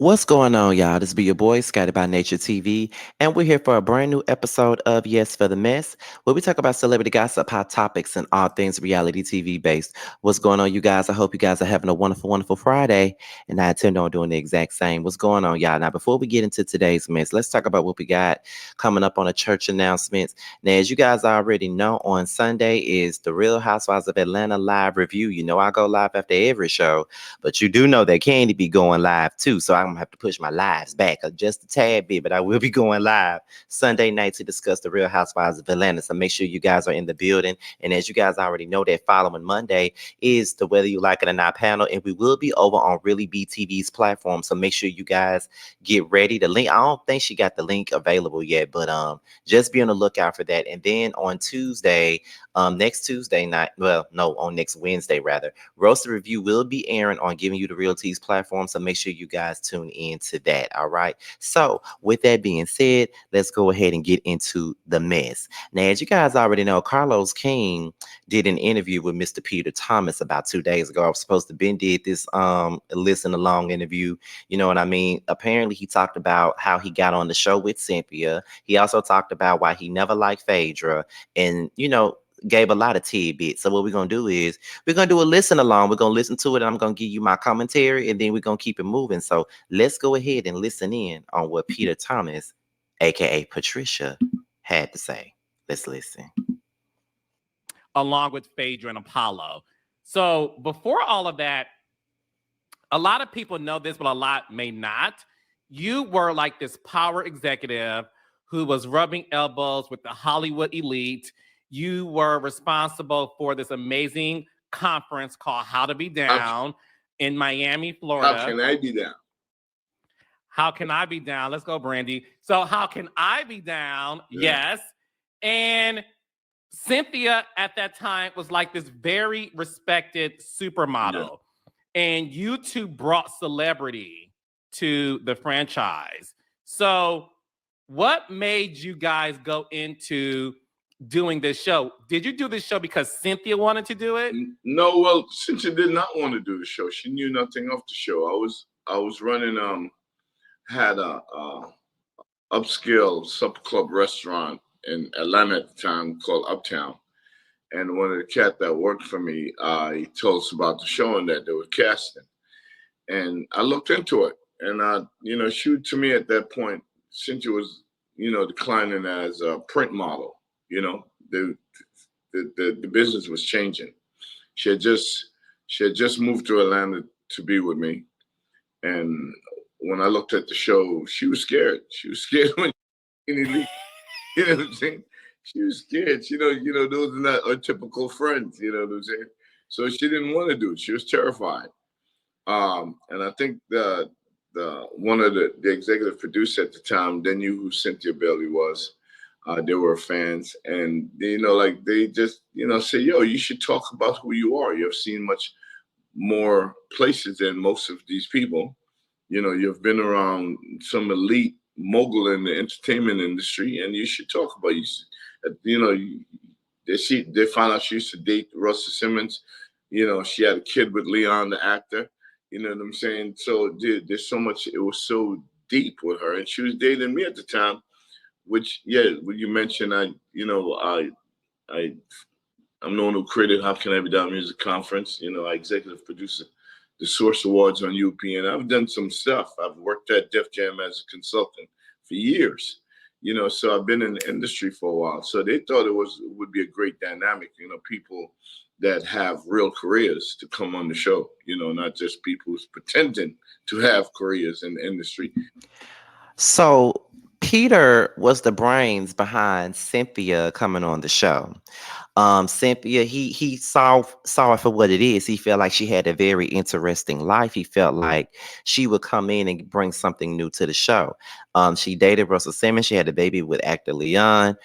What's going on, y'all? This be your boy, Scotty by Nature TV, and we're here for a brand new episode of Yes for the Mess, where we talk about celebrity gossip, hot topics, and all things reality TV based. What's going on, you guys? I hope you guys are having a wonderful, wonderful Friday, and I intend on doing the exact same. What's going on, y'all? Now, before we get into today's mess, let's talk about what we got coming up on the church announcements. Now, as you guys already know, on Sunday is the Real Housewives of Atlanta live review. You know, I go live after every show. But you do know that Candy be going live too. So I'm gonna have to push my lives back just a tad bit. But I will be going live Sunday night to discuss the Real Housewives of Atlanta. So make sure you guys are in the building. And as you guys already know, that following Monday is the Whether You Like It or Not panel. And we will be over on Really BTV's platform. So make sure you guys get ready. The link, I don't think she got the link available yet, but just be on the lookout for that. And then on Tuesday, next Tuesday night, well, no, on next Wednesday rather, Roasted Review will be airing on Giving You the Real Teas platform. So make sure you guys tune in to that. All right. So with that being said, let's go ahead and get into the mess. Now, as you guys already know, Carlos King did an interview with Mr. Peter Thomas about 2 days ago. I was supposed to been did this listen along interview. You know what I mean? Apparently he talked about how he got on the show with Cynthia. He also talked about why he never liked Phaedra, and gave a lot of tidbits. So what we're gonna do is we're gonna do a listen along. We're gonna listen to it, and I'm gonna give you my commentary, and then we're gonna keep it moving. So let's go ahead and listen in on what Peter Thomas, aka Patricia, had to say. Let's listen. Along with Phaedra and Apollo. So before all of that, a lot of people know this, but a lot may not. You were like this power executive who was rubbing elbows with the Hollywood elite. You were responsible for this amazing conference called How to Be Down in Miami, Florida. How can I be down? How can I be down? Let's go, Brandy. So how can I be down? Yeah. Yes. And Cynthia at that time was like this very respected supermodel. Yeah. And you two brought celebrity to the franchise. So what made you guys go into doing this show? Did you do this show because Cynthia wanted to do it? No, well, Cynthia did not want to do the show. She knew nothing of the show. I was running had a upscale supper club restaurant in Atlanta at the time called Uptown. And one of the cat that worked for me, he told us about the show and that they were casting. And I looked into it. And, she, to me at that point, Cynthia was, declining as a print model. The business was changing. She had just moved to Atlanta to be with me. And when I looked at the show, she was scared. She was scared when you know what I'm saying? She was scared. Those are not our typical friends, you know what I'm saying? So she didn't want to do it. She was terrified. And I think the one of the executive producer at the time, they knew who Cynthia Bailey was. They were fans, and they just say, yo, you should talk about who you are. You've seen much more places than most of these people. You've been around some elite mogul in the entertainment industry, and you should talk about they found out she used to date Russell Simmons. She had a kid with Leon, the actor. You know what I'm saying? So there's so much. It was so deep with her, and she was dating me at the time. Which, when you mentioned, I'm the one who created How Can I Be Down Music Conference. I executive producer the Source Awards on UPN. I've done some stuff. I've worked at Def Jam as a consultant for years. So I've been in the industry for a while. So they thought it would be a great dynamic. People that have real careers to come on the show. Not just people who's pretending to have careers in the industry. So Peter was the brains behind Cynthia coming on the show. Cynthia, he saw it for what it is. He felt like she had a very interesting life. He felt like she would come in and bring something new to the show. She dated Russell Simmons. She had a baby with actor Leon.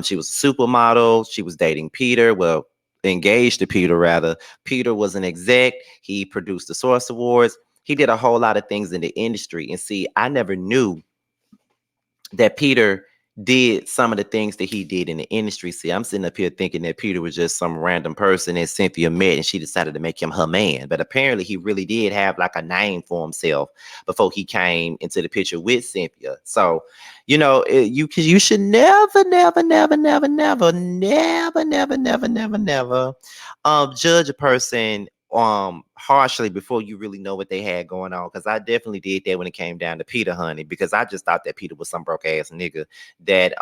She was a supermodel. She was dating Peter. Well, engaged to Peter rather. Peter was an exec. He produced the Source Awards. He did a whole lot of things in the industry. And see, I never knew that Peter did some of the things that he did in the industry. See, I'm sitting up here thinking that Peter was just some random person that Cynthia met and she decided to make him her man. But apparently he really did have like a name for himself before he came into the picture with Cynthia. So, you know, you should never, never, never, never, never, never, never, never, never, never judge a person harshly before you really know what they had going on. Because I definitely did that when it came down to Peter, honey, because I just thought that Peter was some broke ass nigga that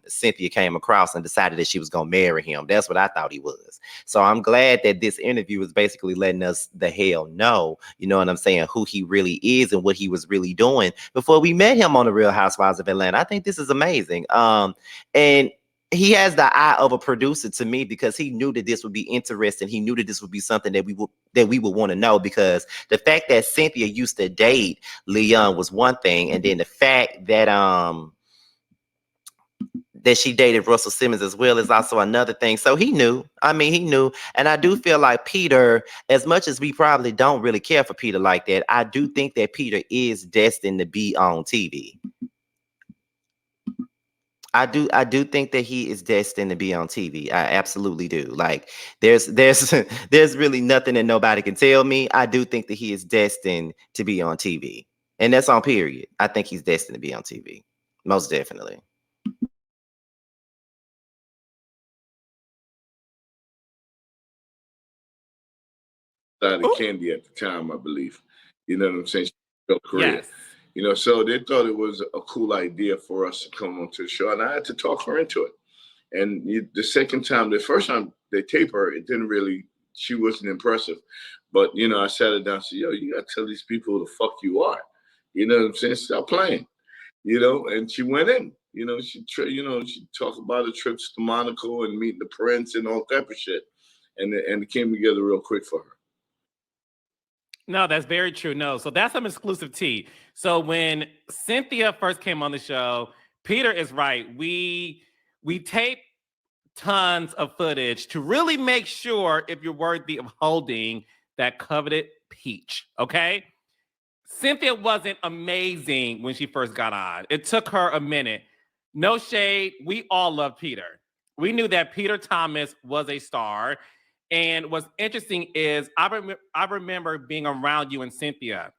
Cynthia came across and decided that she was gonna marry him. That's what I thought he was. So I'm glad that this interview was basically letting us the hell know, you know what I'm saying, who he really is and what he was really doing before we met him on the Real Housewives of Atlanta. I think this is amazing. And he has the eye of a producer to me because he knew that this would be interesting. He knew that this would be something that we would want to know, because the fact that Cynthia used to date Leon was one thing, and then the fact that she dated Russell Simmons as well is also another thing. So he knew. I mean, he knew. And I do feel like Peter, as much as we probably don't really care for Peter like that, I do think that Peter is destined to be on TV. I do think that he is destined to be on TV. I absolutely do. Like there's there's really nothing that nobody can tell me. I do think that he is destined to be on TV. And that's on period. I think he's destined to be on TV. Most definitely. Of Ooh, Candy at the time, I believe. You know what I'm saying? She built career. yes. You know, so they thought it was a cool idea for us to come onto the show, and I had to talk her into it. And the second time, the first time they tape her, it didn't really. She wasn't impressive, but you know, I sat her down and said, "Yo, you gotta tell these people who the fuck you are." You know what I'm saying? Stop playing. You know, and she went in. You know, she talked about the trips to Monaco and meeting the prince and all type of shit, and it came together real quick for her. No, that's very true. No, so that's some exclusive tea. So when Cynthia first came on the show, Peter is right. We tape tons of footage to really make sure if you're worthy of holding that coveted peach. Okay. Cynthia wasn't amazing when she first got on. It took her a minute. No shade. We all love Peter. We knew that Peter Thomas was a star. And what's interesting is I remember being around you and Cynthia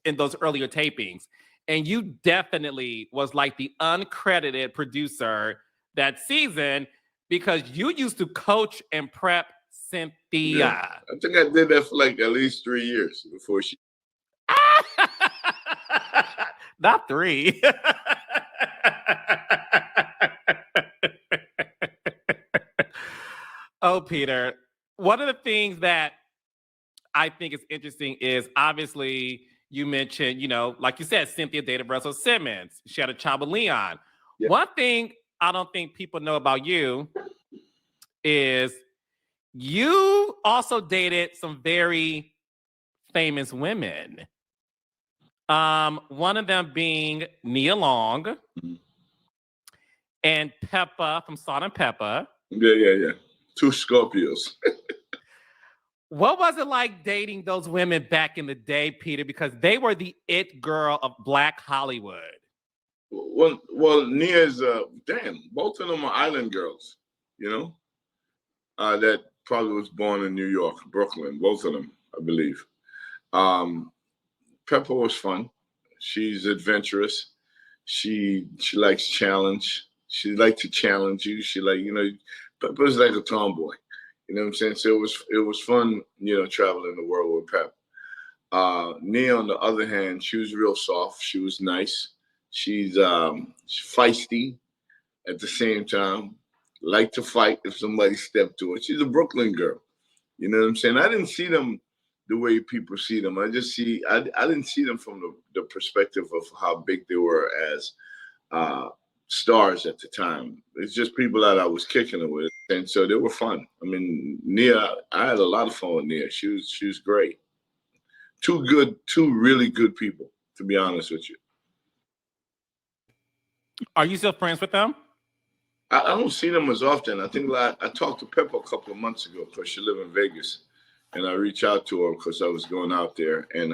in those earlier tapings. And you definitely was like the uncredited producer that season because you used to coach and prep Yeah, Cynthia. I think I did that for like at least 3 years before she. Not three. Oh, Peter. One of the things that I think is interesting is obviously you mentioned, like you said, Cynthia dated Russell Simmons. She had a child with Leon. Yeah. One thing I don't think people know about you is you also dated some very famous women. One of them being Nia Long Mhm. and Peppa from Salt and Peppa. Yeah. Two Scorpios. What was it like dating those women back in the day, Peter? Because they were the it girl of Black Hollywood. Well, Nia's damn. Both of them are island girls. You know, that probably was born in New York, Brooklyn. Both of them, I believe. Um, Pepper was fun. She's adventurous. She likes challenge. She likes to challenge you. She Pepper's like a tomboy. You know what I'm saying? So it was fun, traveling the world with Pep. Nia, on the other hand, she was real soft. She was nice. She's feisty at the same time. Like to fight if somebody stepped to her. She's a Brooklyn girl. You know what I'm saying? I didn't see them the way people see them. I didn't see them from the perspective of how big they were as uh, stars at the time. It's just people that I was kicking it with, and so they were fun. I mean, Nia, I had a lot of fun with Nia. She was great. Two really good people, to be honest with you. Are you still friends with them? I don't see them as often. I think I talked to Pepper a couple of months ago because she lived in Vegas, and I reached out to her because I was going out there, and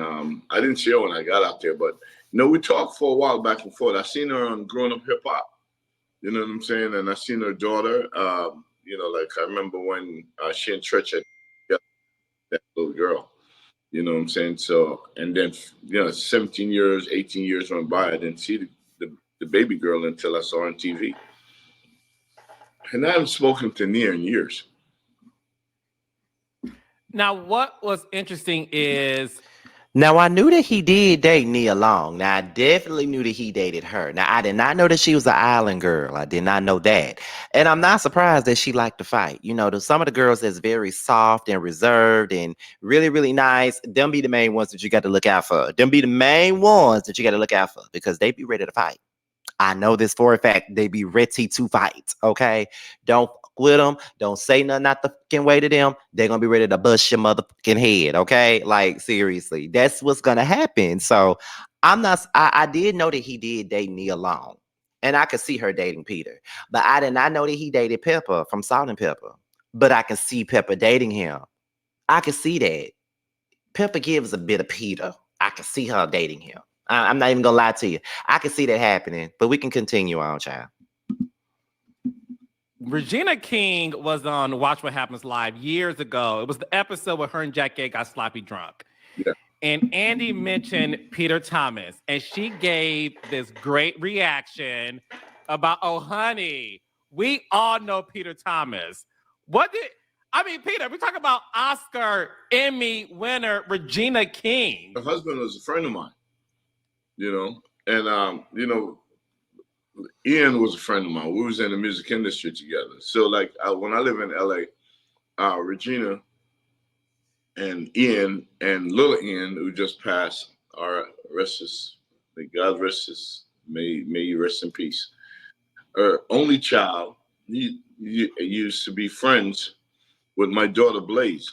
I didn't see her when I got out there, but we talked for a while back and forth. I seen her on Growing Up Hip Hop. You know what I'm saying? And I seen her daughter. Like I remember when she and Tretch had that little girl. You know what I'm saying? So, and then 17 years, 18 years went by. I didn't see the baby girl until I saw her on TV. And I haven't spoken to Nia in years. Now, what was interesting is Now I knew that he did date Nia Long. Now I definitely knew that he dated her. Now I did not know that she was an island girl. I did not know that, and I'm not surprised that she liked to fight. Some of the girls that's very soft and reserved and really really nice. Them be the main ones that you got to look out for. Them be the main ones that you got to look out for because they be ready to fight. I know this for a fact. They be ready to fight. Okay. Don't fuck with them. Don't say nothing not the fucking way to them. They're gonna be ready to bust your motherfucking head. Okay. Like seriously. That's what's gonna happen. So I'm not I did know that he did date Nia Long. And I could see her dating Peter. But I did not know that he dated Pepper from Salt and Pepper. But I can see Pepper dating him. I can see that. Pepper gives a bit of Peter. I can see her dating him. I'm not even gonna lie to you. I can see that happening, but we can continue on, child. Regina King was on Watch What Happens Live years ago. It was the episode where her and Jack Gay got sloppy drunk. Yeah. And Andy mentioned Peter Thomas, and she gave this great reaction about, oh, honey, we all know Peter Thomas. Peter, we're talking about Oscar, Emmy winner Regina King. Her husband was a friend of mine, and Ian was a friend of mine. We was in the music industry together. So when I live in LA, Regina and Ian and little Ian, who just passed, may God rest his, may you rest in peace. Her only child, he used to be friends with my daughter Blaze.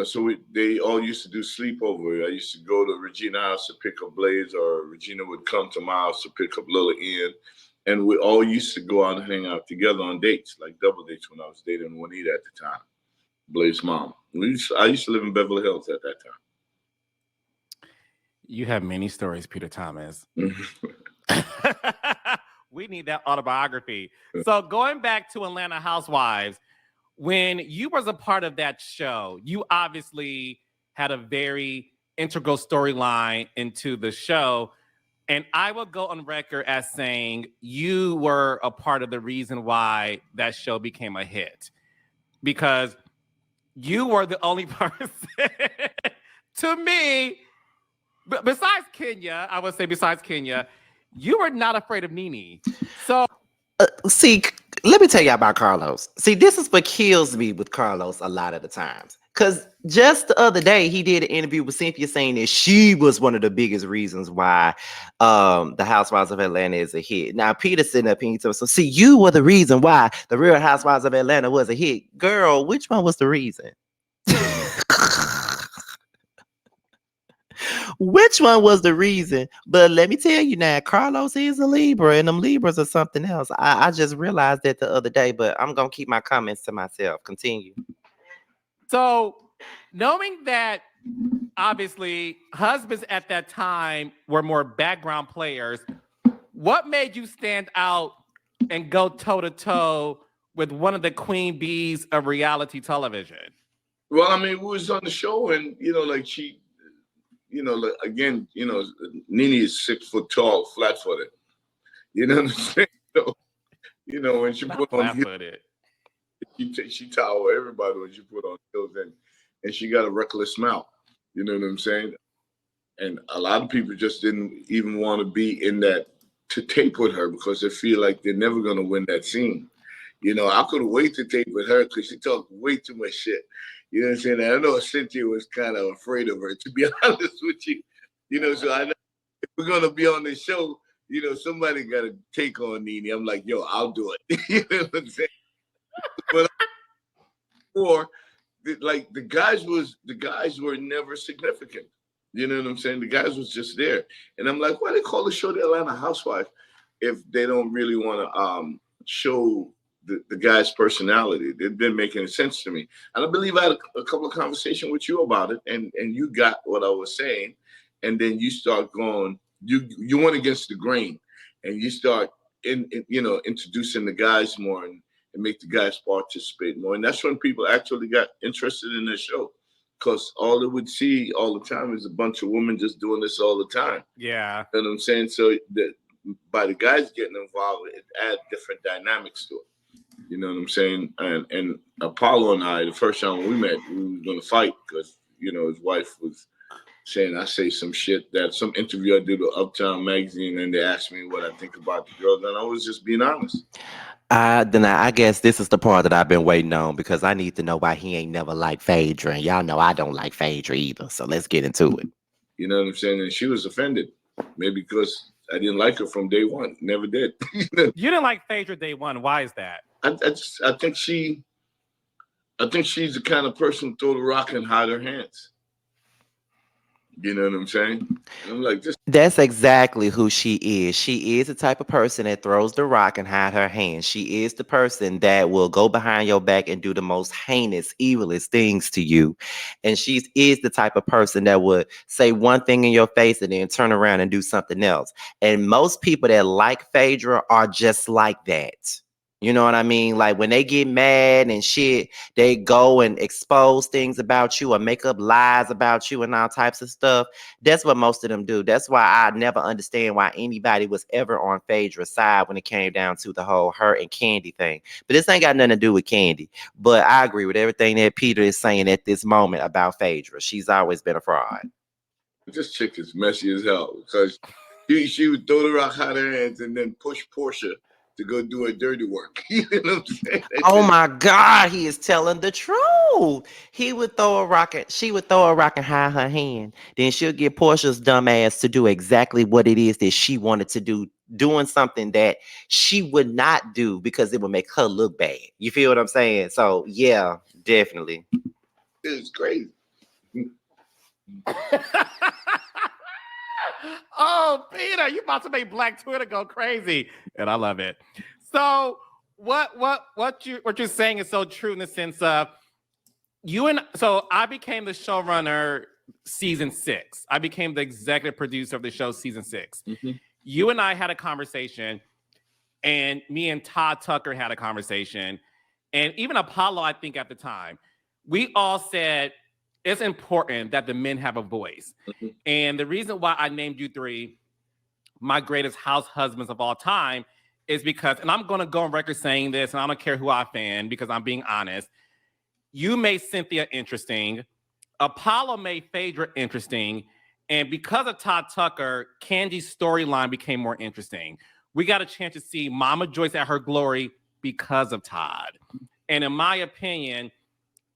So they all used to do sleepover. I used to go to Regina's house to pick up Blaze, or Regina would come to my house to pick up little Ian. And we all used to go out and hang out together on dates, like double dates when I was dating Juanita at the time, Blaze's mom. I used to live in Beverly Hills at that time. You have many stories, Peter Thomas. We need that autobiography. So going back to Atlanta Housewives, when you was a part of that show, you obviously had a very integral storyline into the show. And I will go on record as saying you were a part of the reason why that show became a hit. Because you were the only person, to me, besides Kenya, I would say besides Kenya, you were not afraid of Nene. So see, let me tell you about Carlos. See, this is what kills me with Carlos a lot of the times. Because just the other day, he did an interview with Cynthia saying that she was one of the biggest reasons why the Housewives of Atlanta is a hit. Now, Peter's sitting up here and so see, you were the reason why the Real Housewives of Atlanta was a hit. Girl, which one was the reason? Which one was the reason? But let me tell you now, Carlos is a Libra, and them Libras are something else. I just realized that the other day, but I'm gonna keep my comments to myself. Continue. So, knowing that obviously husbands at that time were more background players, what made you stand out and go toe to toe with one of the queen bees of reality television? Well, I mean, we was on the show, and she. Again, Nene is 6 foot tall, flat footed. You know what I'm saying? So, when she put on heels, she tower everybody when she put on heels, and she got a reckless smile. You know what I'm saying? And a lot of people just didn't even want to be in that to tape with her because they feel like they're never going to win that scene. I couldn't wait to tape with her because she talked way too much shit. You know what I'm saying? And I know Cynthia was kind of afraid of her, to be honest with you. So I know if we're going to be on this show, somebody got to take on Nene. I'm like, yo, I'll do it. You know what I'm saying? But the guys were never significant. You know what I'm saying? The guys was just there. And I'm like, why they call the show the Atlanta Housewife if they don't really want to show the guy's personality? It didn't make any sense to me. And I believe I had a couple of conversations with you about it, and you got what I was saying, and then you start going, you went against the grain, and you start introducing the guys more and make the guys participate more. And that's when people actually got interested in the show. Because all they would see all the time is a bunch of women just doing this all the time. Yeah. You know what I'm saying? So by the guys getting involved, it adds different dynamics to it. You know what I'm saying? And Apollo and I, the first time we met, we were gonna fight because his wife was saying I say some shit that some interview I did with Uptown Magazine, and they asked me what I think about the girls, and I was just being honest. I guess this is the part that I've been waiting on because I need to know why he ain't never liked Phaedra. And y'all know I don't like Phaedra either. So let's get into it. You know what I'm saying? And she was offended, maybe because I didn't like her from day one. Never did. You didn't like Phaedra day one. Why is that? I think she's the kind of person who throw the rock and hide her hands. You know what I'm saying? And I'm like, this. That's exactly who she is. She is the type of person that throws the rock and hide her hands. She is the person that will go behind your back and do the most heinous, evilest things to you. And she is the type of person that would say one thing in your face and then turn around and do something else. And most people that like Phaedra are just like that. You know what I mean? Like when they get mad and shit, they go and expose things about you or make up lies about you and all types of stuff. That's what most of them do. That's why I never understand why anybody was ever on Phaedra's side when it came down to the whole her and Candy thing. But this ain't got nothing to do with Candy. But I agree with everything that Peter is saying at this moment about Phaedra. She's always been a fraud. This chick is messy as hell because she would throw the rock out of her hands and then push Portia to go do her dirty work. You know what I'm saying? Oh my God, he is telling the truth. He would throw a rock and she would throw a rock and hide her hand. Then she'll get Portia's dumb ass to do exactly what it is that she wanted to do, doing something that she would not do because it would make her look bad. You feel what I'm saying? So yeah, definitely. It's crazy. Oh, Peter, you about to make Black Twitter go crazy, and I love it. So, what you're saying is so true in the sense of so I became the showrunner season 6. I became the executive producer of the show season 6. Mm-hmm. You and I had a conversation, and me and Todd Tucker had a conversation, and even Apollo, I think at the time, we all said it's important that the men have a voice. Mm-hmm. And the reason why I named you 3 my greatest house husbands of all time is because, and I'm going to go on record saying this, and I don't care who I offend because I'm being honest. You made Cynthia interesting. Apollo made Phaedra interesting. And because of Todd Tucker, Candy's storyline became more interesting. We got a chance to see Mama Joyce at her glory because of Todd. And in my opinion,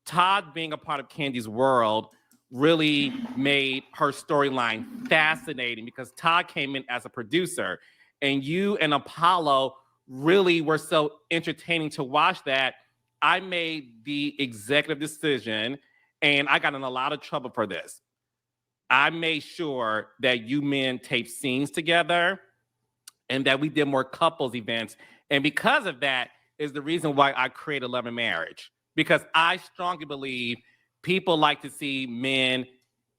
Todd being a part of Candy's world really made her storyline fascinating because Todd came in as a producer, and you and Apollo really were so entertaining to watch that I made the executive decision, and I got in a lot of trouble for this. I made sure that you men taped scenes together and that we did more couples events. And because of that is the reason why I created Love and Marriage. Because I strongly believe people like to see men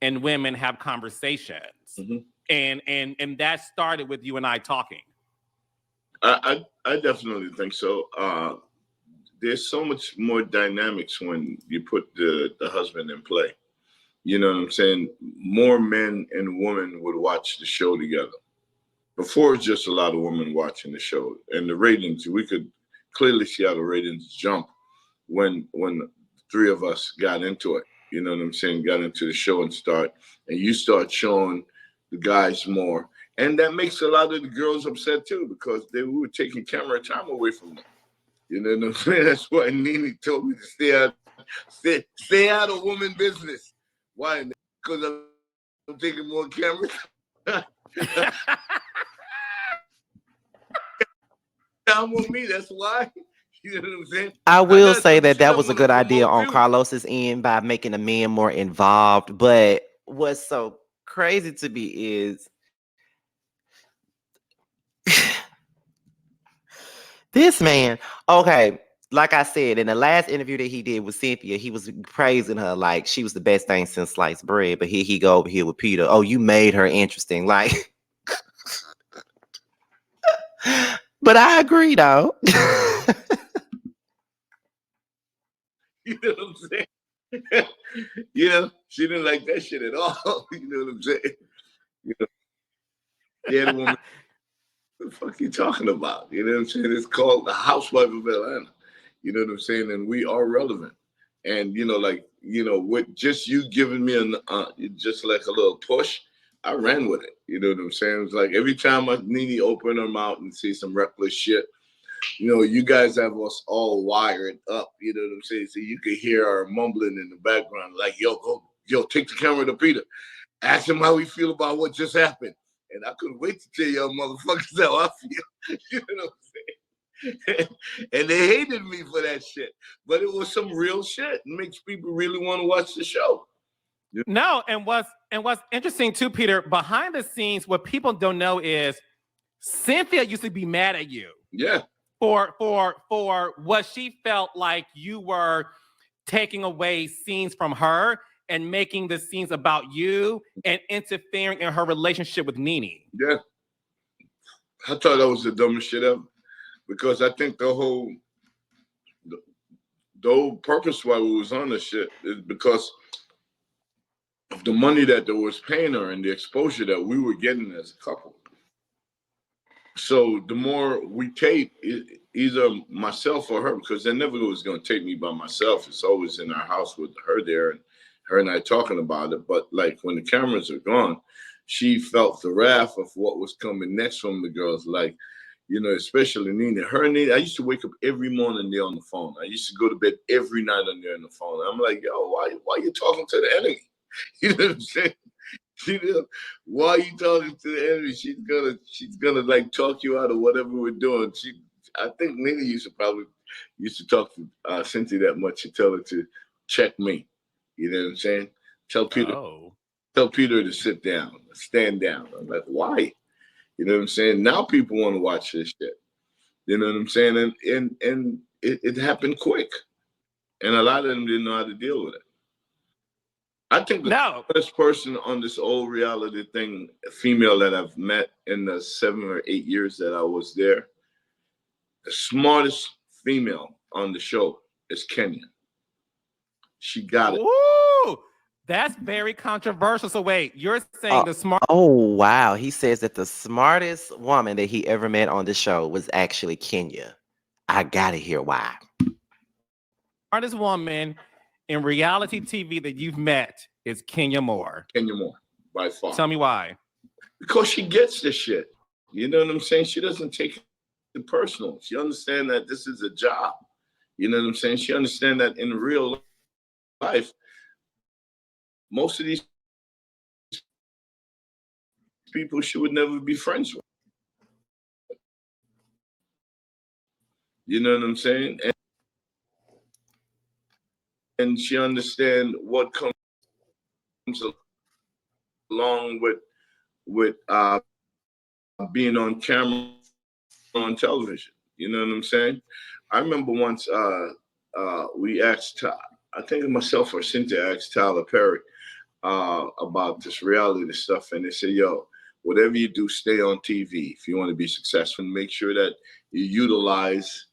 and women have conversations. Mm-hmm. And that started with you and I talking. I definitely think so. There's so much more dynamics when you put the husband in play. You know what I'm saying? More men and women would watch the show together. Before, it's just a lot of women watching the show. And the ratings, we could clearly see how the ratings jump when 3 of us got into it. You know what I'm saying? Got into the show and you start showing the guys more. And that makes a lot of the girls upset too, because we were taking camera time away from them. You know what I'm saying? That's why Nene told me to stay out of woman business. Why? Because I'm taking more cameras. Down with me, that's why. You know what I'm saying? I will say that was a good idea on too. Carlos's end by making the men more involved. But what's so crazy to me is this man. Okay, like I said in the last interview that he did with Cynthia, he was praising her like she was the best thing since sliced bread. But here he go over here with Peter. Oh, you made her interesting. Like But I agree, though. You know what I'm saying? You know, she didn't like that shit at all. You know what I'm saying? You know, yeah, the woman, what the fuck you talking about? You know what I'm saying? It's called The Housewife of Atlanta. You know what I'm saying? And we are relevant. And you know, like with just you giving me just like a little push, I ran with it. You know what I'm saying? It's like every time Nene open her mouth and see some reckless shit, you guys have us all wired up. You know what I'm saying? So you could hear our mumbling in the background, like, yo, take the camera to Peter. Ask him how he feel about what just happened. And I couldn't wait to tell y'all motherfuckers how I feel. You know what I'm saying? And they hated me for that shit. But it was some real shit. It makes people really want to watch the show. No, and what's interesting too, Peter, behind the scenes, what people don't know is Cynthia used to be mad at you. Yeah. For what she felt like you were taking away scenes from her and making the scenes about you and interfering in her relationship with Nene. Yeah. I thought that was the dumbest shit ever. Because I think the whole purpose why we was on this shit is because of the money that they was paying her and the exposure that we were getting as a couple. So the more we tape, either myself or her, because they never was going to take me by myself. It's always in our house with her there and her and I talking about it. But like when the cameras are gone, she felt the wrath of what was coming next from the girls. Like, especially Nina. Her and Nina, I used to wake up every morning there on the phone. I used to go to bed every night on there on the phone. I'm like, yo, why you talking to the enemy? You know what I'm saying? Why are you talking to the enemy? She's gonna like talk you out of whatever we're doing. I think Nina used to talk to Cynthia that much to tell her to check me. You know what I'm saying? Tell Peter to sit down, stand down. I'm like, why? You know what I'm saying? Now people want to watch this shit. You know what I'm saying? And it happened quick, and a lot of them didn't know how to deal with it. I think the best person on this old reality thing, a female that I've met in the 7 or 8 years that I was there, the smartest female on the show is Kenya. She got it. Ooh, that's very controversial. So wait, you're saying the smart? Oh, wow. He says that the smartest woman that he ever met on the show was actually Kenya. I gotta hear why. Smartest woman in reality TV that you've met is Kenya Moore. Kenya Moore, by far. Tell me why. Because she gets this shit. You know what I'm saying? She doesn't take it personal. She understands that this is a job. You know what I'm saying? She understands that in real life, most of these people she would never be friends with. You know what I'm saying? And she understands what comes along with being on camera on television. You know what I'm saying? I remember once we asked, I think myself or Cynthia asked Tyler Perry about this reality stuff, and they said, yo, whatever you do, stay on TV. If you want to be successful, make sure that you utilize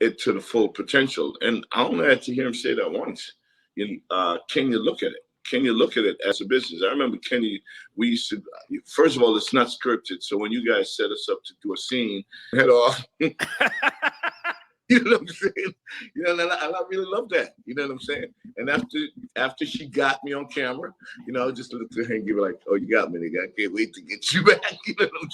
it to the full potential. And I only had to hear him say that once. Can you look at it? Can you look at it as a business? I remember Kenny, we used to, first of all, it's not scripted. So when you guys set us up to do a scene, head off. You know what I'm saying? And I really love that. You know what I'm saying? And after she got me on camera, I just looked at her and give her like, oh, you got me, nigga. I can't wait to get you back. You know what I'm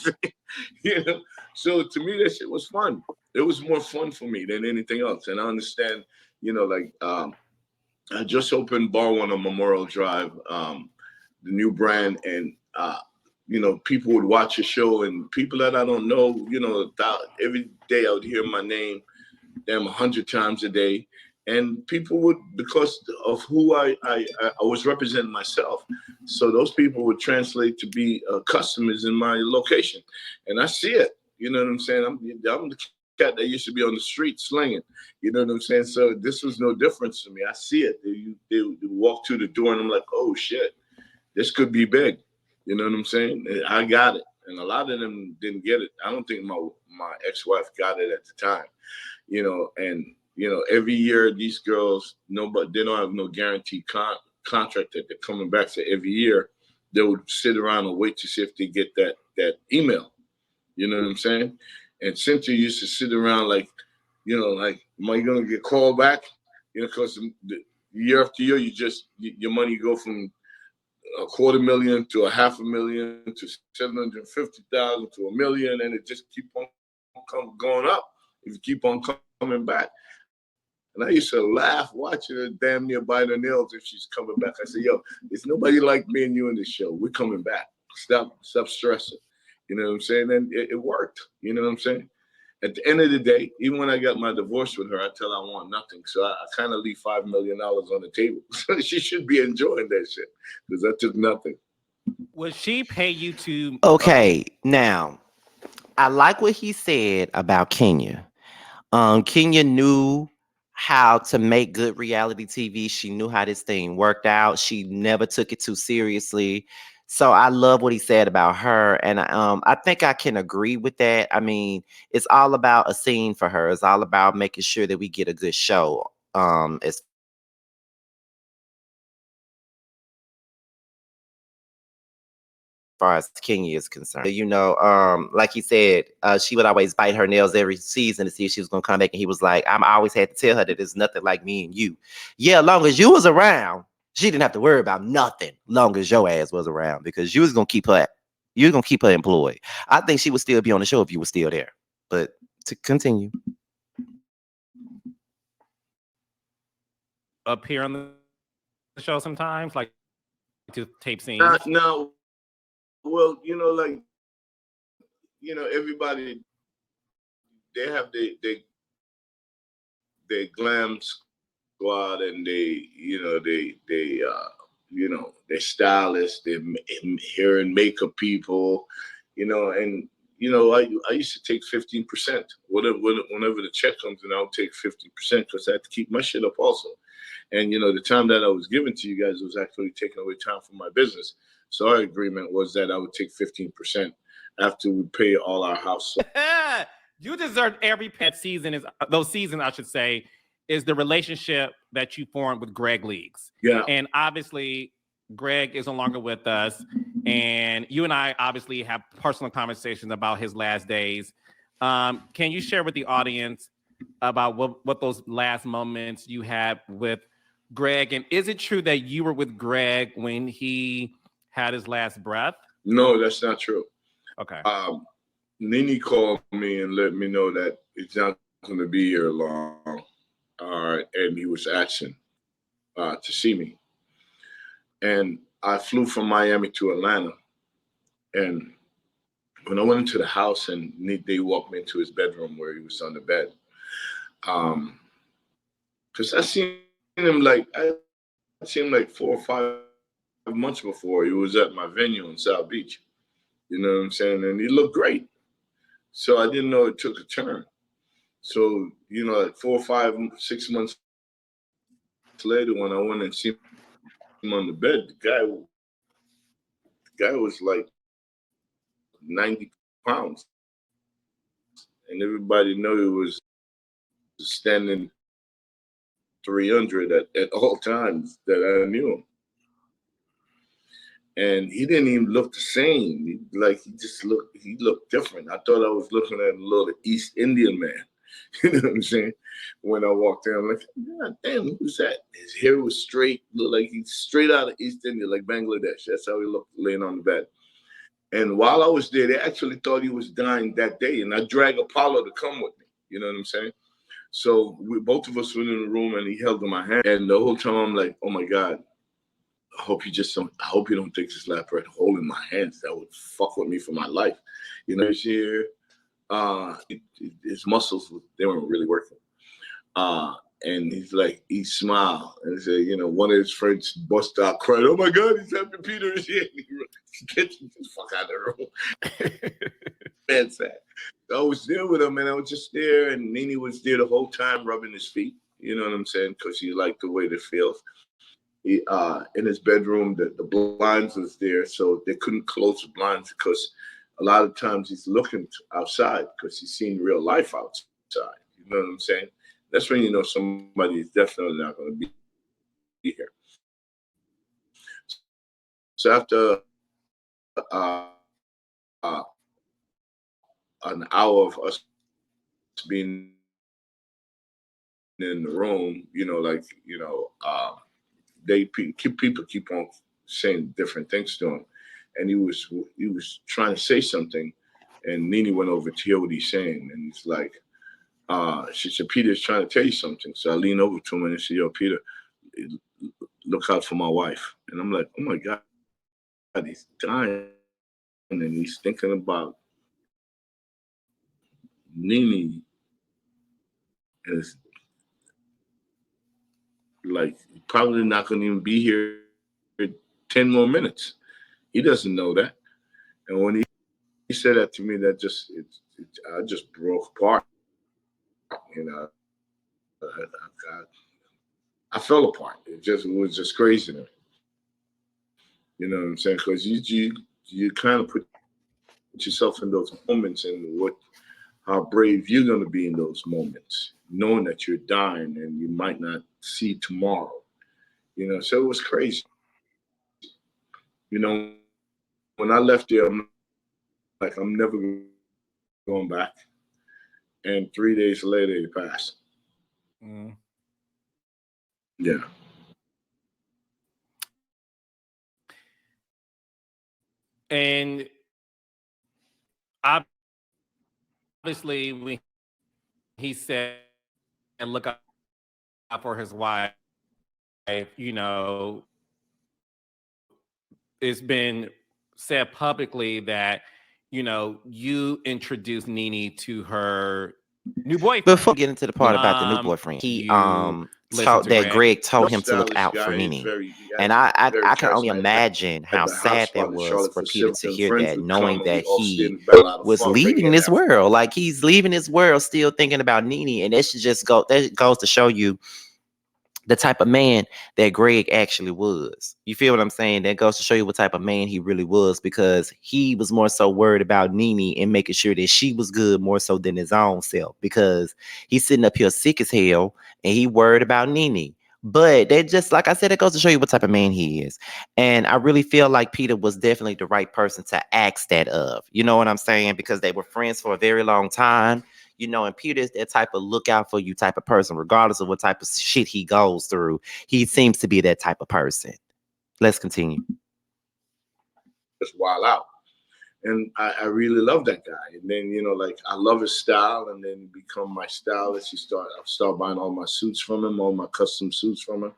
saying? So to me, that shit was fun. It was more fun for me than anything else. And I understand, I just opened Bar One on Memorial Drive, the new brand, and people would watch a show, and people that I don't know, every day I would hear my name, damn, 100 times a day, and people would, because of who I was representing myself, so those people would translate to be customers in my location, and I see it. You know what I'm saying? I'm the cat that used to be on the street slinging. You know what I'm saying? So this was no difference to me. I see it. They walk through the door and I'm like, oh shit, this could be big. You know what I'm saying? I got it. And and a lot of them didn't get it. I don't think my ex-wife got it at the time, and every year these girls, nobody, they don't have no guaranteed contract that they're coming back. So every year they would sit around and wait to see if they get that email. You know what I'm saying? And Cynthia used to sit around like, like, am I gonna get called back? Because year after year, your money go from $250,000 to $500,000 to 750,000 to $1 million, and it just keep on going up if you keep on coming back. And I used to laugh watching her damn near bite her nails if she's coming back. I said, yo, there's nobody like me and you in this show. We're coming back. Stop stressing. You know what I'm saying? And it worked. You know what I'm saying? At the end of the day, even when I got my divorce with her, I tell her I want nothing. So I kind of leave $5 million on the table. So she should be enjoying that shit because I took nothing. Would she pay you to? Okay, now I like what he said about Kenya. Kenya knew how to make good reality TV. She knew how this thing worked out. She never took it too seriously. So I love what he said about her, and I think I can agree with that. I mean, it's all about a scene for her. It's all about making sure that we get a good show. As far as Kenya is concerned, like he said, she would always bite her nails every season to see if she was gonna come back, and he was like, "I'm always had to tell her that it's nothing like me and you. Yeah, long as you was around, she didn't have to worry about nothing. Long as your ass was around, because you was gonna keep her employed. I think she would still be on the show if you were still there. But to continue, Appear on the show sometimes, like to tape scenes? No, well, everybody, they have their glam squad, and they stylists, they hair and makeup people, and I used to take 15%. Whenever the check comes in, I'll take 15% because I had to keep my shit up also. And the time that I was giving to you guys was actually taking away time from my business. So our agreement was that I would take 15% after we pay all our house. You deserve every pet season. Those seasons, I should say, is the relationship that you formed with Greg Leagues. Yeah. And obviously, Greg is no longer with us. And you and I obviously have personal conversations about his last days. Can you share with the audience about what those last moments you had with Greg? And is it true that you were with Greg when he had his last breath? No, that's not true. Okay. Nene called me and let me know that it's not going to be here long. And he was asking to see me. And I flew from Miami to Atlanta. And when I went into the house and they walked me into his bedroom where he was on the bed, because I seen him like 4 or 5 months before. He was at my venue in South Beach. You know what I'm saying? And he looked great. So I didn't know it took a turn. So, like 4 or 5, 6 months later, when I went and see him on the bed, the guy was like 90 pounds. And everybody knew he was standing 300 at all times that I knew him. And he didn't even look the same. He looked different. I thought I was looking at a little East Indian man. You know what I'm saying? When I walked in, I'm like, God damn, who's that? His hair was straight, looked like he's straight out of East India, like Bangladesh. That's how he looked laying on the bed. And while I was there, they actually thought he was dying that day. And I dragged Apollo to come with me. You know what I'm saying? So both of us went in the room and he held my hand. And the whole time I'm like, oh my God, I hope you don't take this last breath holding my hands. That would fuck with me for my life. This year, his muscles, they weren't really working. And he smiled and said, one of his friends bust out crying, oh my God, he's Happy Peter is here. Get the fuck out of the room. Man said, I was there with him and I was just there, and Nene was there the whole time rubbing his feet. You know what I'm saying? Because he liked the way it feels. He, in his bedroom, the blinds was there, so they couldn't close the blinds because a lot of times he's looking outside because he's seen real life outside. You know what I'm saying? That's when you know somebody is definitely not going to be here. So after an hour of us being in the room, people keep on saying different things to him, and he was trying to say something, and Nene went over to hear what he's saying, and he's like, she said, Peter's trying to tell you something. So I lean over to him and I said, yo, Peter, look out for my wife. And I'm like, oh my God, he's dying, and he's thinking about Nene. And it's like probably not going to even be here 10 more minutes. He doesn't know that. And when he said that to me, I just broke apart. You know, I fell apart. It was just crazy to me. You know what I'm saying? Because you kind of put yourself in those moments and how brave you're going to be in those moments, knowing that you're dying and you might not see tomorrow. You know, so it was crazy. You know, when I left there, I'm like, I'm never going back. And 3 days later, he passed. Mm. Yeah. And obviously, when he said, and look out for his wife, you know, it's been said publicly that, you know, you introduced Nene to her new Before boyfriend. we get into the part about the new Um, boyfriend, he you listen told to that Greg. Greg told him to look Stylish out for guy. Nene. He And has a very I can only charismatic guy. imagine Had how the hot sad that spot in was Charlotte for for Peter to Sylvia. hear Friends that, would come knowing and we that all sit he in the back, a lot of was fun, leaving bringing this Africa. world. Like he's leaving this world still thinking about Nene. And that goes to show you the type of man that Greg actually was. You feel what I'm saying? That goes to show you what type of man he really was, because he was more so worried about Nene and making sure that she was good more so than his own self, because he's sitting up here sick as hell and he worried about Nene. But they just, like I said, it goes to show you what type of man he is. And I really feel like Peter was definitely the right person to ask that of. You know what I'm saying? Because they were friends for a very long time. You know, and Peter is that type of look out for you type of person, regardless of what type of shit he goes through. He seems to be that type of person. Let's continue. Just wild out. And I really love that guy. And then, like I love his style, and then he become my stylist. I start buying all my suits from him, all my custom suits from him,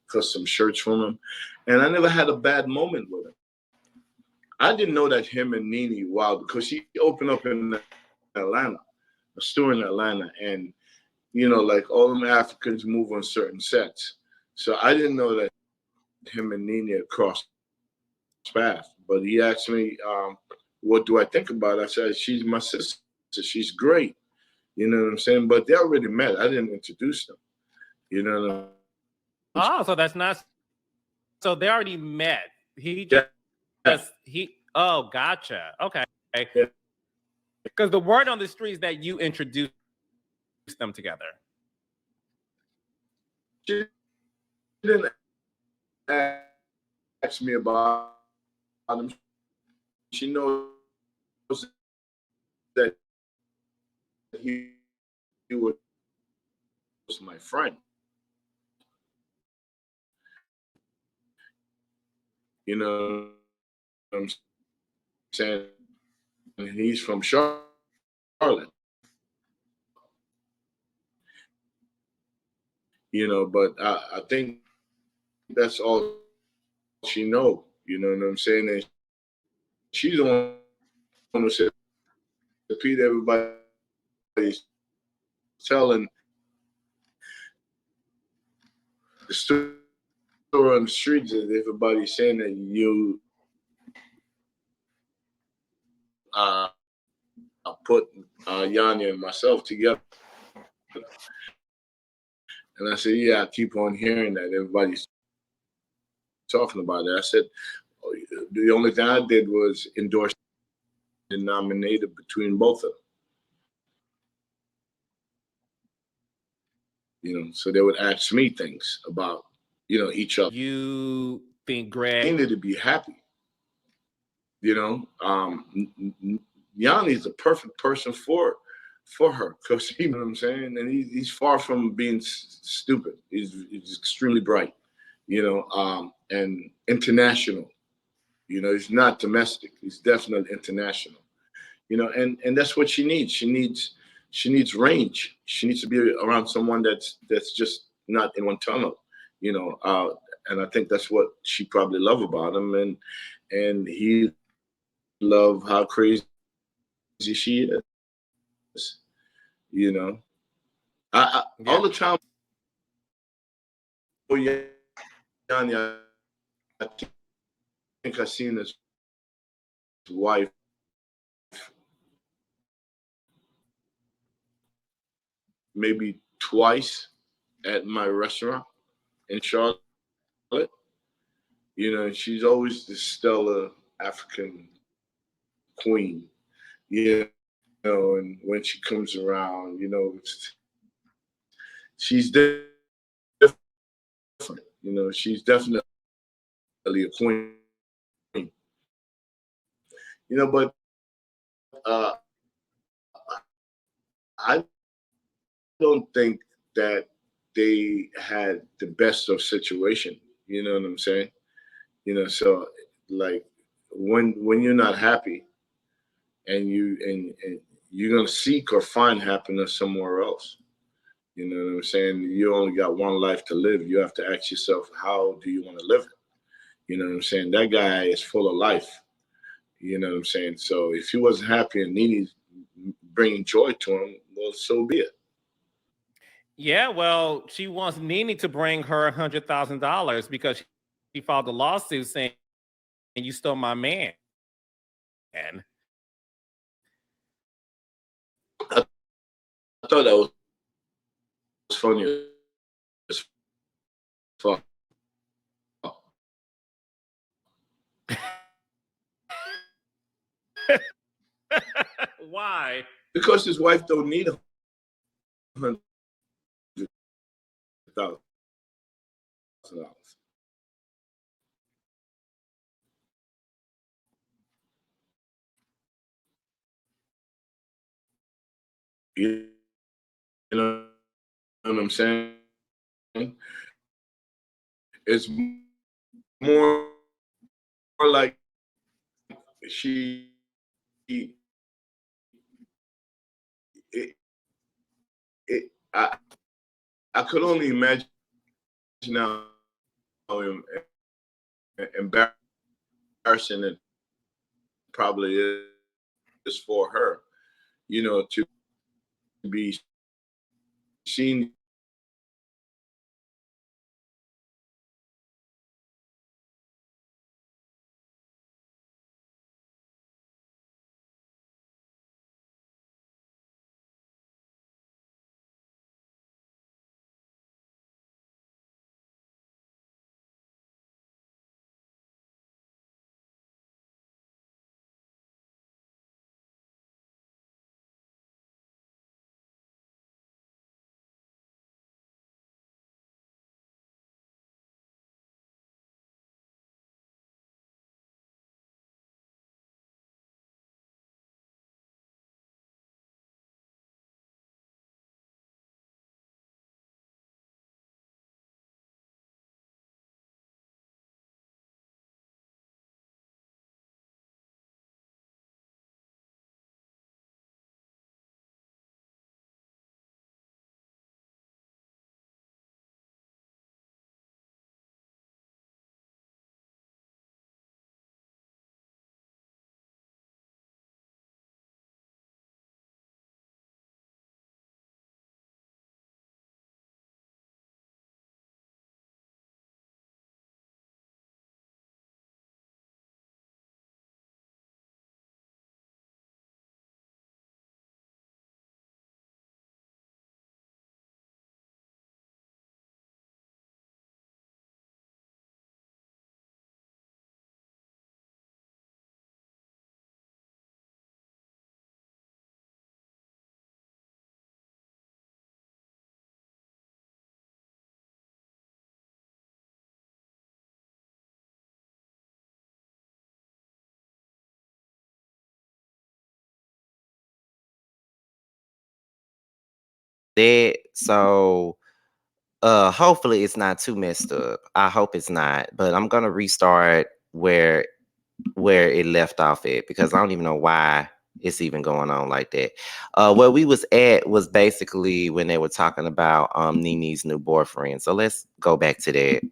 custom shirts from him. And I never had a bad moment with him. I didn't know that him and Nene, wow, because he opened up in Atlanta, a store in Atlanta, and like all them Africans move on certain sets. So I didn't know that him and Nene had crossed paths. But he asked me, what do I think about it? I said, she's my sister. She's great. You know what I'm saying? But they already met. I didn't introduce them. You know what I'm saying? Oh, so that's not. So they already met. He Yeah. just Oh, gotcha. Okay. Yeah. Because the word on the street is that you introduced them together. She didn't ask me about him. She knows that he was my friend. You know what I'm saying? And he's from Charlotte. But I think that's all she know. You know what I'm saying? And she's the one who said, Pete, everybody's telling the story on the streets, and everybody's saying that you put Yanya and myself together. And I said, yeah, I keep on hearing that. Everybody's talking about it. I said, the only thing I did was endorse. denominator between both of them. So they would ask me things about, each other. You think Greg Needed to be happy. Yanni is the perfect person for her because you know what I'm saying, and he's far from being stupid. He's extremely bright, and international. He's not domestic. He's definitely international. And that's what she needs. She needs range. She needs to be around someone that's just not in one tunnel. And I think that's what she probably love about him, and he love how crazy she is. You know, I all the time. Oh yeah, Yanni, I think I seen his wife maybe twice at my restaurant in Charlotte. And she's always the stellar African queen. And when she comes around, she's different. She's definitely a queen. But I don't think that they had the best of situation. You know what I'm saying? So like when you're not happy and you're gonna seek or find happiness somewhere else. You know what I'm saying? You only got one life to live. You have to ask yourself, how do you want to live it? You know what I'm saying? That guy is full of life. You know what I'm saying? So if he wasn't happy and needed bringing joy to him, well, so be it. Yeah, well, she wants Nene to bring her $100,000 because she filed a lawsuit saying you stole my man. And I thought that was funny as fuck. why? Because his wife don't need $100,000. You know what I'm saying? It's more like she it, it, I could only imagine how embarrassing it probably is for her, to be seen that. So hopefully it's not too messed up. I hope it's not, but I'm gonna restart where it left off at because I don't even know why it's even going on like that. Where we was at was basically when they were talking about Nene's new boyfriend. So let's go back to that.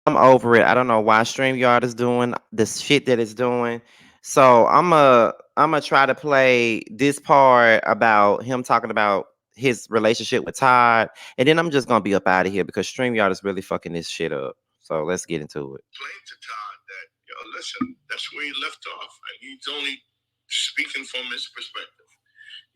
I'm over it. I don't know why StreamYard is doing this shit that it's doing. So I'm a try to play this part about him talking about his relationship with Todd, and then I'm just gonna be up out of here because StreamYard is really fucking this shit up. So let's get into it. Explain to Todd that, listen, that's where he left off, and he's only speaking from his perspective.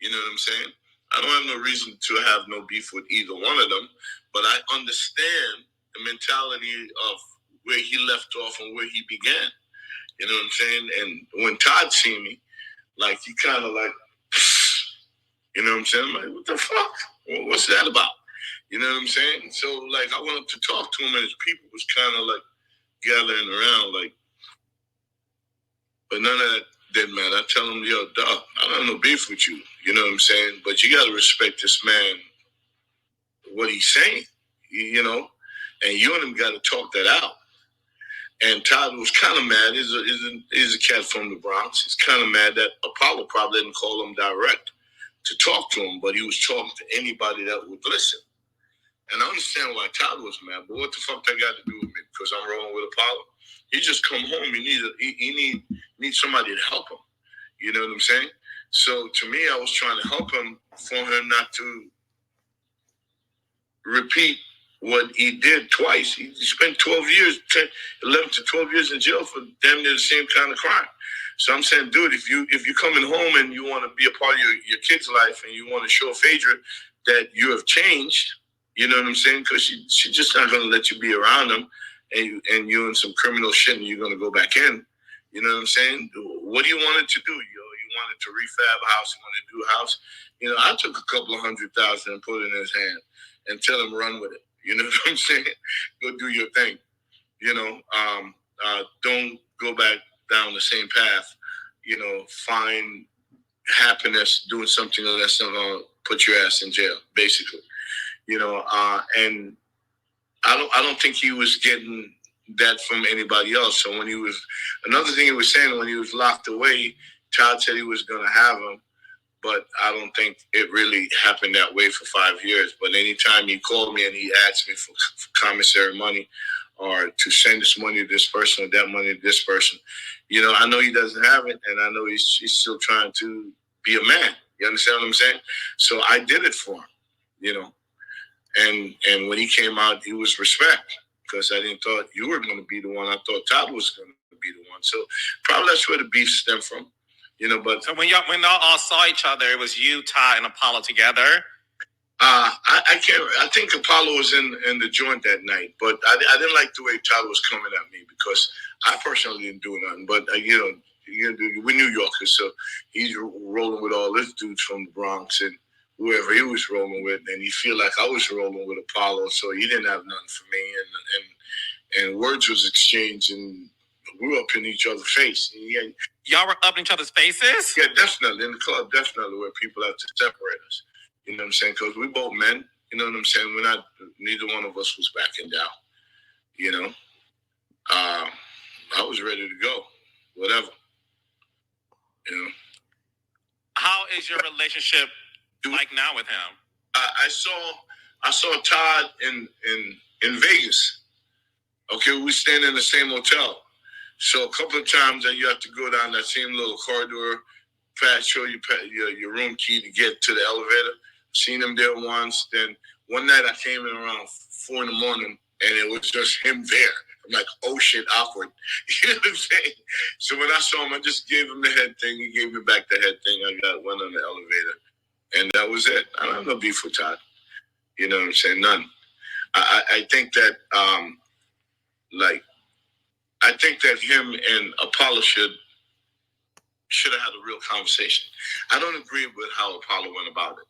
You know what I'm saying? I don't have no reason to have no beef with either one of them, but I understand the mentality of where he left off and where he began. You know what I'm saying? And when Todd seen me, like, he kind of like, you know what I'm saying? I'm like, what the fuck? What's that about? You know what I'm saying? So, like, I went up to talk to him, and his people was kind of like gathering around, like, but none of that didn't matter. I tell him, yo, dog, I don't have no beef with you. You know what I'm saying? But you got to respect this man, what he's saying, you know? And you and him got to talk that out. And Todd was kind of mad. He's a cat from the Bronx. He's kind of mad that Apollo probably didn't call him direct to talk to him, but he was talking to anybody that would listen. And I understand why Todd was mad, but what the fuck that got to do with me? Because I'm rolling with Apollo? He just come home. He need somebody to help him. You know what I'm saying? So to me, I was trying to help him for him not to repeat what he did twice. He spent 12 years, 11 to 12 years in jail for damn near the same kind of crime. So I'm saying, dude, if you're coming home and you want to be a part of your kid's life and you want to show Phaedra that you have changed, you know what I'm saying? Because she's just not going to let you be around them, and you in some criminal shit and you're going to go back in. You know what I'm saying? What do you want it to do? You wanted to refab a house, you wanted to do a house. You know, I took a couple of $100,000 and put it in his hand and tell him run with it. You know what I'm saying? Go do your thing. You know, don't go back down the same path. You know, find happiness doing something that's not going to put your ass in jail, basically. You know, and I don't think he was getting that from anybody else. So when another thing he was saying, when he was locked away, Todd said he was going to have him, but I don't think it really happened that way for 5 years. But anytime he called me and he asked me for commissary money or to send this money to this person or that money to this person, you know, I know he doesn't have it, and I know he's still trying to be a man. You understand what I'm saying? So I did it for him, you know. And when he came out, he was respect, because I didn't thought you were going to be the one. I thought Todd was going to be the one. So probably that's where the beef stemmed from, you know. But so when y'all all saw each other, it was you, Todd, and Apollo together. I can't. I think Apollo was in the joint that night, but I didn't like the way Todd was coming at me, because I personally didn't do nothing. But you know, we're New Yorkers, so he's rolling with all this dudes from the Bronx and whoever he was rolling with, and he feel like I was rolling with Apollo, so he didn't have nothing for me, and words was exchanged, and we were up in each other's face. Y'all were up in each other's faces? Yeah, definitely. In the club, definitely, where people have to separate us. You know what I'm saying? Because we both men. You know what I'm saying? Neither one of us was backing down. You know? I was ready to go. Whatever. You know? How is your relationship like now with him? I saw Todd in Vegas. Okay, we staying in the same hotel. So a couple of times that you have to go down that same little corridor, show your room key to get to the elevator. Seen him there once. Then one night I came in around 4 a.m, and it was just him there. I'm like, oh shit, awkward. You know what I'm saying? So when I saw him, I just gave him the head thing. He gave me back the head thing. I went on the elevator. And that was it. I don't have no beef with Todd. You know what I'm saying? None. I think that, I think that him and Apollo should have had a real conversation. I don't agree with how Apollo went about it.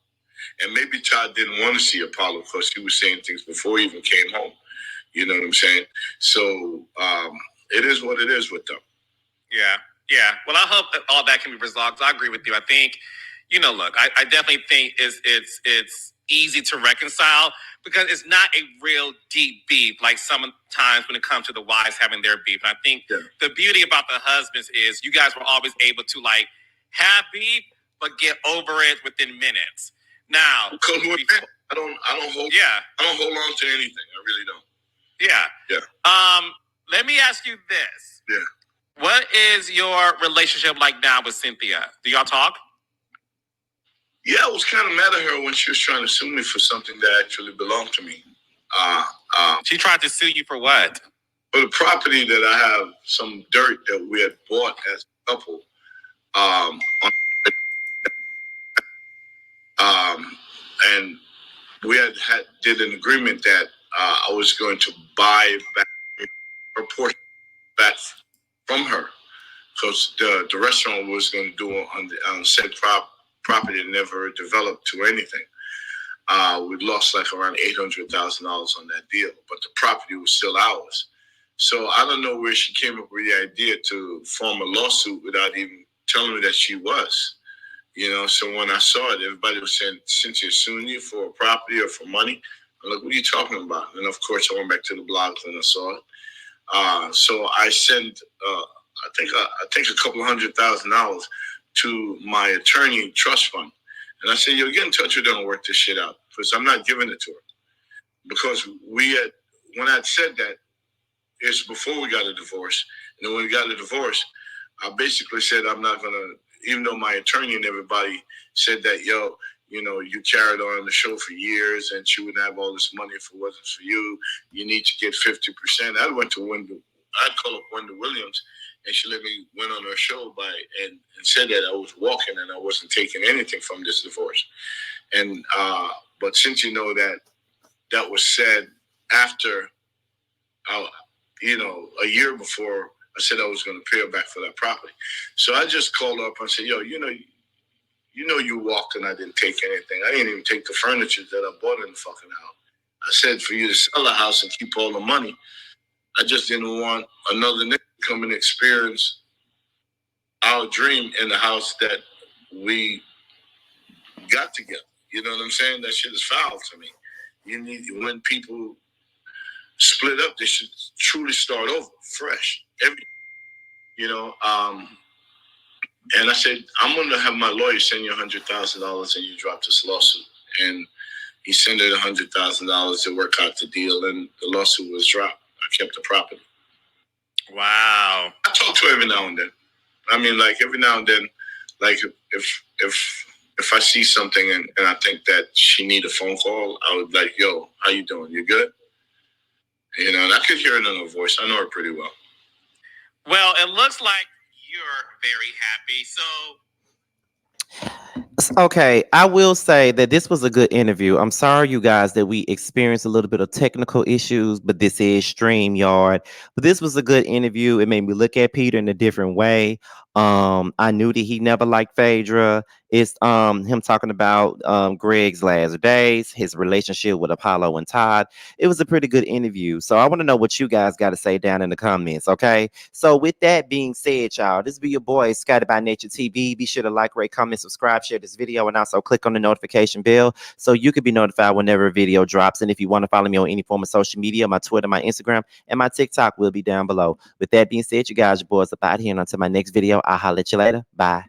And maybe Todd didn't want to see Apollo because he was saying things before he even came home. You know what I'm saying? So it is what it is with them. Yeah. Well, I hope that all that can be resolved. I agree with you. I think, you know, look, I definitely think it's easy to reconcile, because it's not a real deep beef like sometimes when it comes to the wives having their beef. And I think the beauty about the husbands is you guys were always able to like have beef but get over it within minutes. Now, because I don't hold on to anything. I really don't. Yeah. Let me ask you this. Yeah. What is your relationship like now with Cynthia? Do y'all talk? Yeah, I was kind of mad at her when she was trying to sue me for something that actually belonged to me. She tried to sue you for what? For the property that I have, some dirt that we had bought as a couple. And we did an agreement that I was going to buy back her portion back from her, because the restaurant was going to do on said property and never developed to anything. We lost like around $800,000 on that deal, but the property was still ours. So I don't know where she came up with the idea to form a lawsuit without even telling me that she was. So when I saw it, everybody was saying, Cynthia suing you for a property or for money. I'm like, what are you talking about? And of course, I went back to the blogs and I saw it. So I sent, I think a couple of $100,000 to my attorney trust fund. And I said, yo, get in touch with her and work this shit out, because I'm not giving it to her. Because when I said that, it's before we got a divorce. And then when we got a divorce, I basically said I'm not going to, even though my attorney and everybody said that, yo, you carried on the show for years and she wouldn't have all this money if it wasn't for you. You need to get 50%. I'd call up Wendell Williams, and she let me went on her show and said that I was walking and I wasn't taking anything from this divorce. And but since you know that was said after, a year before I said I was going to pay her back for that property. So I just called up and said, yo, you walked and I didn't take anything. I didn't even take the furniture that I bought in the fucking house. I said, for you to sell the house and keep all the money, I just didn't want another nigga to come and experience our dream in the house that we got together. You know what I'm saying? That shit is foul to me. When people split up, they should truly start over, fresh. And I said, I'm going to have my lawyer send you $100,000 and you drop this lawsuit. And he sent it $100,000 to work out the deal, and the lawsuit was dropped. I kept the property. Wow. I talk to her every now and then. I mean, like every now and then, like if I see something and I think that she need a phone call, I would like, yo, how you doing? You good? And I could hear it in her voice. I know her pretty well. Well, it looks like you're very happy. So Okay, I will say that this was a good interview. I'm sorry, you guys, that we experienced a little bit of technical issues, but this is StreamYard. But this was a good interview. It made me look at Peter in a different way. I knew that he never liked Phaedra. It's him talking about Greg's last days, his relationship with Apollo and Todd. It was a pretty good interview. So I want to know what you guys got to say down in the comments, okay? So with that being said, y'all, this be your boy Scotty by Nature TV. Be sure to like, rate, comment, subscribe, share this video, and also click on the notification bell so you can be notified whenever a video drops. And if you want to follow me on any form of social media, my Twitter, my Instagram, and my TikTok will be down below. With that being said, you guys, your boys up out here, and until my next video, I'll holler at you later. Bye.